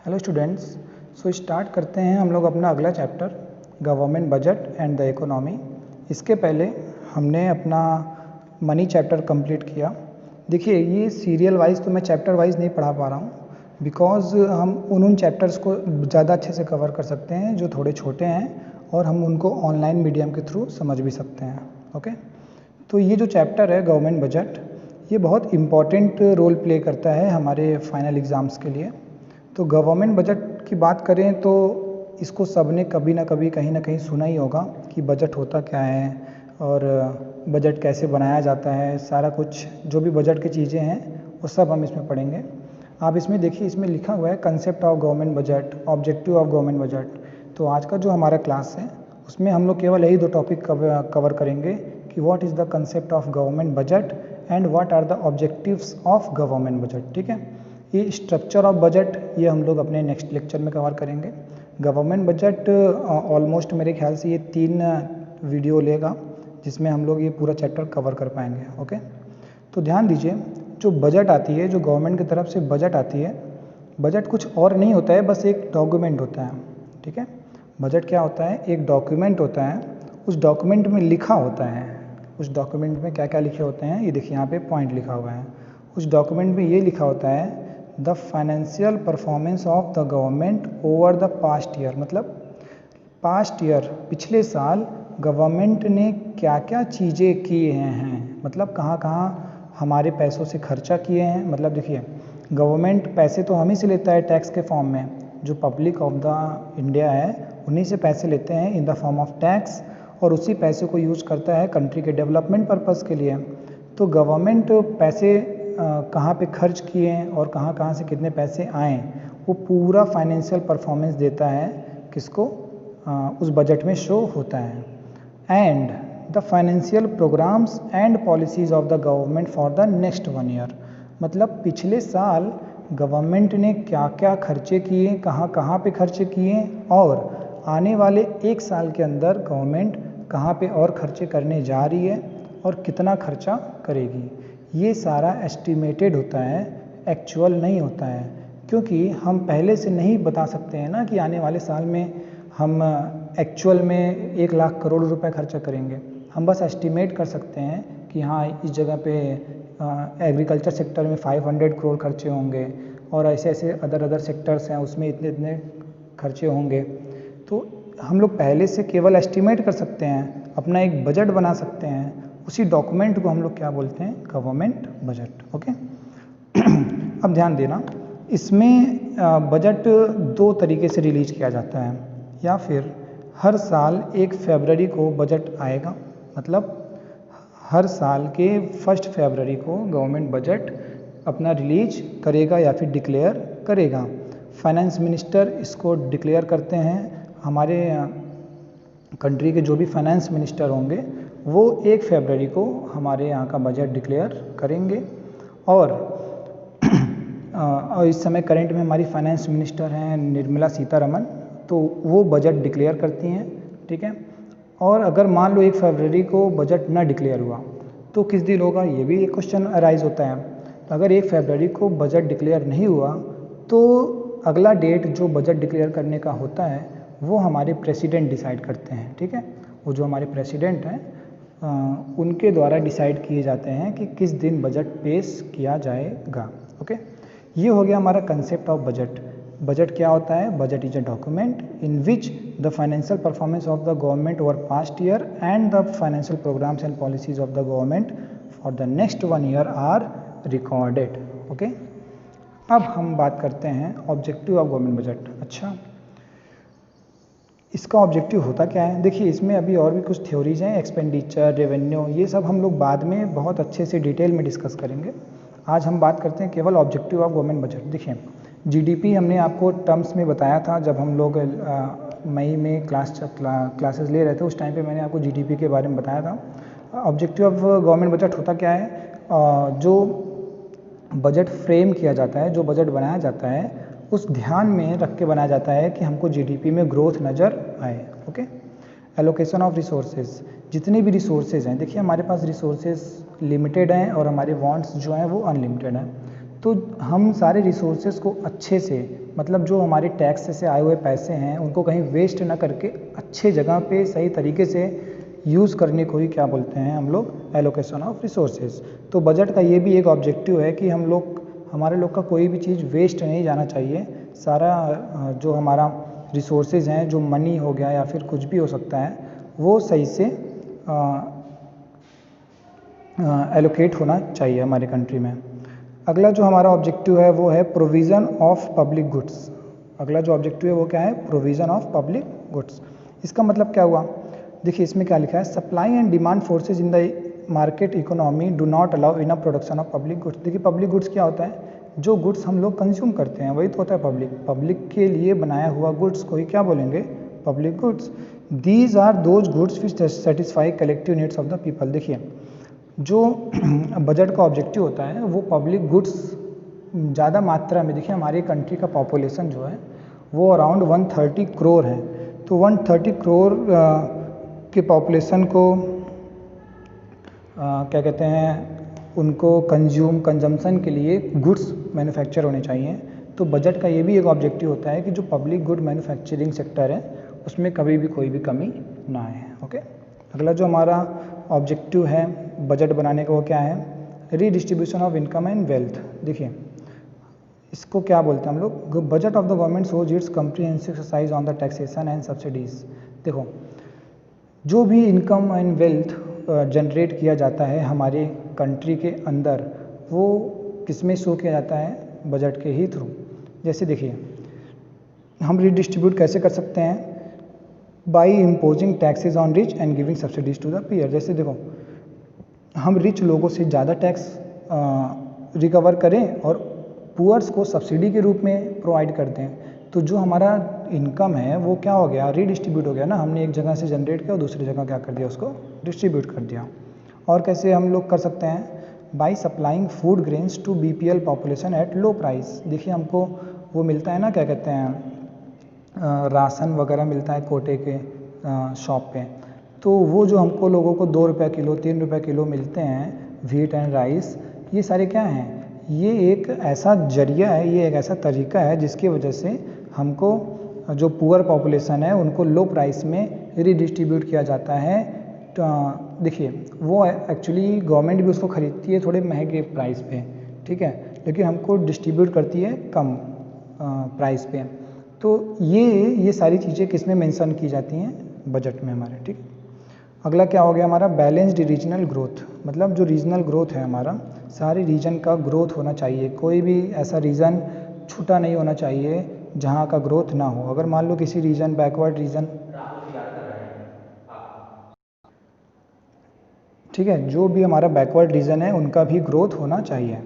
Hello students. So start करते हैं हम लोग अपना अगला chapter government budget and the economy. इसके पहले हमने अपना मनी चैप्टर कंप्लीट किया। देखिए ये सीरियल वाइज तो मैं चैप्टर वाइज नहीं पढ़ा पा रहा हूँ बिकॉज हम उन चैप्टर्स को ज़्यादा अच्छे से कवर कर सकते हैं जो थोड़े छोटे हैं और हम उनको ऑनलाइन मीडियम के थ्रू समझ भी सकते हैं। ओके, तो ये जो चैप्टर है गवर्नमेंट बजट, ये बहुत इम्पॉर्टेंट रोल प्ले करता है हमारे फाइनल एग्ज़ाम्स के लिए। तो गवर्नमेंट बजट की बात करें तो इसको सबने कभी ना कभी कहीं ना कहीं सुना ही होगा कि बजट होता क्या है और बजट कैसे बनाया जाता है। सारा कुछ जो भी बजट की चीज़ें हैं वो सब हम इसमें पढ़ेंगे। आप इसमें देखिए, इसमें लिखा हुआ है concept of government budget, objective of government budget. तो आज का जो हमारा क्लास है उसमें हम लोग केवल यही दो टॉपिक कवर करेंगे कि what is the concept of government budget and what are the objectives of government budget. ठीक है, ये स्ट्रक्चर ऑफ बजट ये हम लोग अपने नेक्स्ट लेक्चर में कवर करेंगे। गवर्नमेंट बजट ऑलमोस्ट मेरे ख्याल से ये 3 वीडियो लेगा जिसमें हम लोग ये पूरा चैप्टर कवर कर पाएंगे। ओके, तो ध्यान दीजिए, जो बजट आती है, जो गवर्नमेंट की तरफ से बजट आती है, बजट कुछ और नहीं होता है, बस एक डॉक्यूमेंट होता है। ठीक है, बजट क्या होता है? एक डॉक्यूमेंट होता है। उस डॉक्यूमेंट में लिखा होता है, उस डॉक्यूमेंट में क्या क्या लिखे होते हैं ये देखिए यहाँ पे पॉइंट लिखा हुआ है। उस डॉक्यूमेंट में ये लिखा होता है the financial performance of the government over the past year. मतलब पास्ट ईयर, पिछले साल गवर्नमेंट ने क्या क्या चीज़ें किए हैं, मतलब कहाँ कहाँ हमारे पैसों से खर्चा किए हैं। मतलब देखिए, गवर्नमेंट पैसे तो हम ही से लेता है टैक्स के फॉर्म में, जो पब्लिक ऑफ द इंडिया है उन्हीं से पैसे लेते हैं in the form of tax, और उसी पैसे को यूज़ करता है कंट्री के डेवलपमेंट पर्पज़ के लिए। तो गवर्नमेंट पैसे कहाँ पे खर्च किए और कहाँ कहाँ से कितने पैसे आए, वो पूरा फाइनेंशियल परफॉर्मेंस देता है। किसको? उस बजट में शो होता है। And the financial programmes and policies of the government for the next 1 year. मतलब पिछले साल गवर्नमेंट ने क्या क्या खर्चे किए, कहाँ कहाँ पे खर्चे किए, और आने वाले 1 साल के अंदर गवर्नमेंट कहाँ पे और खर्चे करने जा रही है और कितना खर्चा करेगी। ये सारा एस्टिमेटेड होता है, एक्चुअल नहीं होता है, क्योंकि हम पहले से नहीं बता सकते हैं ना कि आने वाले साल में हम एक्चुअल में 1 लाख करोड़ रुपए खर्चा करेंगे। हम बस एस्टिमेट कर सकते हैं कि हाँ इस जगह पे एग्रीकल्चर सेक्टर में 500 करोड़ खर्चे होंगे और ऐसे ऐसे अदर सेक्टर्स हैं उसमें इतने इतने खर्चे होंगे। तो हम लोग पहले से केवल एस्टिमेट कर सकते हैं, अपना एक बजट बना सकते हैं। उसी डॉक्यूमेंट को हम लोग क्या बोलते हैं? Government budget. ओके, अब ध्यान देना, इसमें बजट 2 तरीके से रिलीज किया जाता है, या फिर हर साल 1 फरवरी को बजट आएगा, मतलब हर साल के 1 फरवरी को गवर्नमेंट बजट अपना रिलीज करेगा या फिर डिक्लेयर करेगा। फाइनेंस मिनिस्टर इसको डिक्लेयर करते हैं। हमारे कंट्री के जो भी फाइनेंस मिनिस्टर होंगे वो 1 फरवरी को हमारे यहाँ का बजट डिक्लेयर करेंगे। और इस समय करंट में हमारी फाइनेंस मिनिस्टर हैं निर्मला सीतारमन, तो वो बजट डिक्लेयर करती हैं। ठीक है, और अगर मान लो 1 फरवरी को बजट ना डिक्लेयर हुआ तो किस दिन होगा, ये भी एक क्वेश्चन अराइज होता है। तो अगर 1 फरवरी को बजट डिक्लेयर नहीं हुआ तो अगला डेट जो बजट डिक्लेयर करने का होता है वो हमारे प्रेसिडेंट डिसाइड करते हैं। ठीक है, वो जो हमारे प्रेसिडेंट हैं उनके द्वारा डिसाइड किए जाते हैं कि किस दिन बजट पेश किया जाएगा। ओके, ये हो गया हमारा कंसेप्ट ऑफ बजट। बजट क्या होता है? Budget is a document in which the financial performance of the government over past year and the financial programmes and policies of the government for the next 1 year are recorded. Okay, अब हम बात करते हैं objective of government budget. अच्छा, इसका objective होता क्या है? देखिए, इसमें अभी और भी कुछ थ्योरीज हैं, एक्सपेंडिचर, रेवेन्यू, ये सब हम लोग बाद में बहुत अच्छे से डिटेल में डिस्कस करेंगे। आज हम बात करते हैं केवल ऑब्जेक्टिव ऑफ गवर्नमेंट बजट। देखिए, जीडीपी हमने आपको टर्म्स में बताया था जब हम लोग मई में क्लासेस ले रहे थे, उस टाइम पे मैंने आपको जीडीपी के बारे में बताया था। ऑब्जेक्टिव ऑफ गवर्नमेंट बजट होता क्या है? जो बजट फ्रेम किया जाता है, जो बजट बनाया जाता है, उस ध्यान में रख के बनाया जाता है कि हमको जीडीपी में ग्रोथ नज़र आए। ओके, एलोकेशन ऑफ रिसोर्सेज, जितने भी रिसोर्सेज हैं, देखिए हमारे पास रिसोर्सेज लिमिटेड हैं और हमारे वांट्स जो हैं वो अनलिमिटेड हैं। तो हम सारे रिसोर्सेज को अच्छे से, मतलब जो हमारे टैक्स से आए हुए पैसे हैं उनको कहीं वेस्ट ना करके अच्छे जगह पे सही तरीके से यूज़ करने को ही क्या बोलते हैं हम लोग, एलोकेशन ऑफ रिसोर्सेज। तो बजट का ये भी एक ऑब्जेक्टिव है कि हमारे लोग का कोई भी चीज़ वेस्ट नहीं जाना चाहिए। सारा जो हमारा रिसोर्सेज हैं, जो मनी हो गया या फिर कुछ भी हो सकता है, वो सही से एलोकेट होना चाहिए हमारे कंट्री में। अगला जो हमारा ऑब्जेक्टिव है वो है प्रोविज़न ऑफ पब्लिक गुड्स। अगला जो ऑब्जेक्टिव है वो क्या है, प्रोविज़न ऑफ पब्लिक गुड्स। इसका मतलब क्या हुआ, देखिए इसमें क्या लिखा है, supply and demand forces in the market economy do not allow enough production of public goods. देखिए पब्लिक गुड्स क्या होता है, जो गुड्स हम लोग कंज्यूम करते हैं वही तो होता है पब्लिक। पब्लिक के लिए बनाया हुआ गुड्स को ही क्या बोलेंगे, public goods. These are those goods which satisfy collective needs of the people. देखिए जो बजट का ऑब्जेक्टिव होता है वो पब्लिक गुड्स ज़्यादा मात्रा में, देखिए हमारी कंट्री का पॉपुलेशन जो है वो अराउंड 130 करोड़ है। तो 130 करोड़ के पॉपुलेशन को क्या कहते हैं, उनको कंजम्पशन के लिए गुड्स मैन्युफैक्चर होने चाहिए। तो बजट का ये भी एक ऑब्जेक्टिव होता है कि जो पब्लिक गुड मैन्युफैक्चरिंग सेक्टर है उसमें कभी भी कोई भी कमी ना आए। ओके, अगला जो हमारा ऑब्जेक्टिव है बजट बनाने का वो क्या है, redistribution of income and wealth. देखिए इसको क्या बोलते हैं हम लोग, budget of the government shows it's comprehensive exercise on the taxation and subsidies. देखो जो भी इनकम एंड वेल्थ जनरेट किया जाता है हमारे कंट्री के अंदर, वो किस में शो किया जाता है, बजट के ही थ्रू। जैसे देखिए हम रीडिस्ट्रीब्यूट कैसे कर सकते हैं, by imposing taxes on rich and giving subsidies to the poor. जैसे देखो हम रिच लोगों से ज़्यादा टैक्स रिकवर करें और पुअर्स को सब्सिडी के रूप में प्रोवाइड करते हैं, तो जो हमारा इनकम है वो क्या हो गया, रीडिस्ट्रीब्यूट हो गया ना। हमने एक जगह से जनरेट किया और दूसरी जगह क्या कर दिया, उसको डिस्ट्रीब्यूट कर दिया। और कैसे हम लोग कर सकते हैं, by supplying food grains to BPL population at low price. देखिए हमको वो मिलता है ना, क्या कहते हैं, राशन वगैरह मिलता है कोटे के शॉप पे, तो वो जो हमको लोगों को 2 रुपये किलो 3 रुपये किलो मिलते हैं व्हीट एंड राइस, ये सारे क्या हैं, ये एक ऐसा जरिया है, ये एक ऐसा तरीका है जिसकी वजह से हमको जो पुअर पॉपुलेशन है उनको लो प्राइस में रीडिस्ट्रीब्यूट किया जाता है। तो देखिए वो एक्चुअली गवर्नमेंट भी उसको खरीदती है थोड़े महंगे प्राइस पे, ठीक है, लेकिन हमको डिस्ट्रीब्यूट करती है कम प्राइस पे। तो ये सारी चीज़ें किस में मेंशन की जाती हैं, बजट में हमारे, ठीक। अगला क्या हो गया हमारा, बैलेंस्ड रीजनल ग्रोथ। मतलब जो रीजनल ग्रोथ है हमारा, सारे रीजन का ग्रोथ होना चाहिए, कोई भी ऐसा रीजन छूटा नहीं होना चाहिए जहाँ का ग्रोथ ना हो। अगर मान लो किसी रीजन, बैकवर्ड रीजन, ठीक है, जो भी हमारा बैकवर्ड रीजन है उनका भी ग्रोथ होना चाहिए।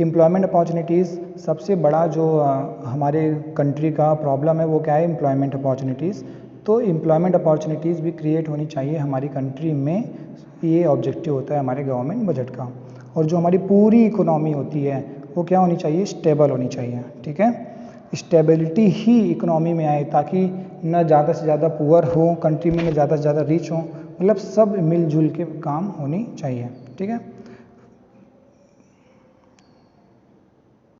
एम्प्लॉयमेंट अपॉर्चुनिटीज़, सबसे बड़ा जो हमारे कंट्री का प्रॉब्लम है वो क्या है, एम्प्लॉयमेंट अपॉर्चुनिटीज़। तो एम्प्लॉयमेंट अपॉर्चुनिटीज़ भी क्रिएट होनी चाहिए हमारी कंट्री में, ये ऑब्जेक्टिव होता है हमारे गवर्नमेंट बजट का। और जो हमारी पूरी इकोनॉमी होती है वो क्या होनी चाहिए, स्टेबल होनी चाहिए, ठीक है। स्टेबिलिटी ही इकोनॉमी में आए ताकि न ज़्यादा से ज़्यादा पुअर हो कंट्री में, न ज़्यादा से ज़्यादा रिच हो, मतलब सब मिलजुल के काम होनी चाहिए, ठीक है।